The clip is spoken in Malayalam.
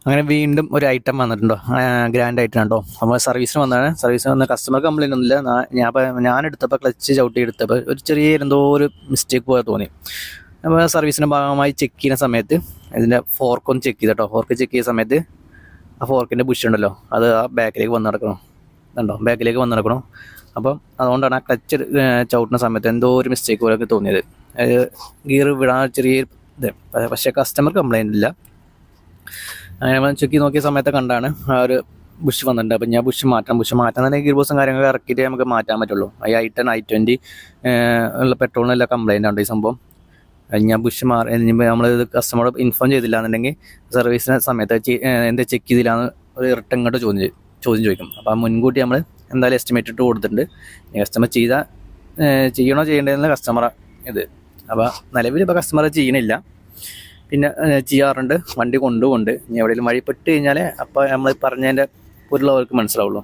അങ്ങനെ വീണ്ടും ഒരു ഐറ്റം വന്നിട്ടുണ്ടോ, ഗ്രാൻഡ് ഐറ്റം ഉണ്ടോ. അപ്പോൾ സർവീസിന് വന്നതാണ്. സർവീസിന് വന്ന കസ്റ്റമർ കംപ്ലയിൻ്റ് ഒന്നുമില്ല. ഞാൻ എടുത്തപ്പോൾ ക്ലച്ച് ചവിട്ടി എടുത്തപ്പോൾ ഒരു ചെറിയ എന്തോ ഒരു മിസ്റ്റേക്ക് പോലെ തോന്നി. അപ്പോൾ സർവീസിൻ്റെ ഭാഗമായി ചെക്ക് ചെയ്യുന്ന സമയത്ത് ഇതിൻ്റെ ഫോർക്കൊന്ന് ചെക്ക് ചെയ്തോ. ഫോർക്ക് ചെക്ക് ചെയ്യുന്ന സമയത്ത് ആ ഫോർക്കിൻ്റെ ബുഷ് ഉണ്ടല്ലോ, അത് ആ ബാക്കിലേക്ക് വന്ന് നടക്കണം. ഇതുണ്ടോ, ബാക്കിലേക്ക് വന്ന് നടക്കണം. അപ്പം അതുകൊണ്ടാണ് ആ ക്ലച്ച് ചവിട്ടുന്ന സമയത്ത് എന്തോ ഒരു മിസ്റ്റേക്ക് പോലെ തോന്നിയത്. ഗിയർ വിടാൻ ചെറിയ ഇത്. പക്ഷേ കസ്റ്റമർ കംപ്ലയിൻ്റ് ഇല്ല. അങ്ങനെ നമ്മൾ ചെക്ക് നോക്കിയ സമയത്ത് കണ്ടാണ് ആ ഒരു ബുഷ് വന്നിട്ടുണ്ട്. അപ്പം ഞാൻ ബുഷ് മാറ്റാൻ തന്നെ ഗിയർ ബോക്സും കാര്യങ്ങളൊക്കെ ഇറക്കിയിട്ട് നമുക്ക് മാറ്റാൻ പറ്റുള്ളൂ. i10 i20 ഉള്ള പെട്രോളിനെല്ലാം കംപ്ലയിൻ്റ് ഉണ്ട് ഈ സംഭവം. ഞാൻ ബുഷ് നമ്മൾ കസ്റ്റമറോട് ഇൻഫോം ചെയ്തില്ല എന്നുണ്ടെങ്കിൽ സർവീസിന് സമയത്ത് എന്താ ചെക്ക് ചെയ്തില്ലാന്ന് ഒരു റിട്ടേൺ ഇങ്ങോട്ട് ചോദ്യം ചോദിക്കും. അപ്പോൾ മുൻകൂട്ടി നമ്മൾ എന്തായാലും എസ്റ്റിമേറ്റ് ഇട്ട് കൊടുത്തിട്ടുണ്ട്. കസ്റ്റമർ ചെയ്യണോ ചെയ്യേണ്ടതെന്ന് കസ്റ്റമർ ഇത്. അപ്പോൾ നിലവിൽ ഇപ്പോൾ കസ്റ്റമർ ചെയ്യണില്ല, പിന്നെ ചെയ്യാറുണ്ട്. വണ്ടി കൊണ്ടുപോകുന്നുണ്ട്. ഇനി എവിടെയെങ്കിലും വഴി പെട്ട് കഴിഞ്ഞാൽ അപ്പോൾ നമ്മൾ പറഞ്ഞതിൻ്റെ പൊരുൾ അവർക്ക് മനസ്സിലാവുള്ളൂ.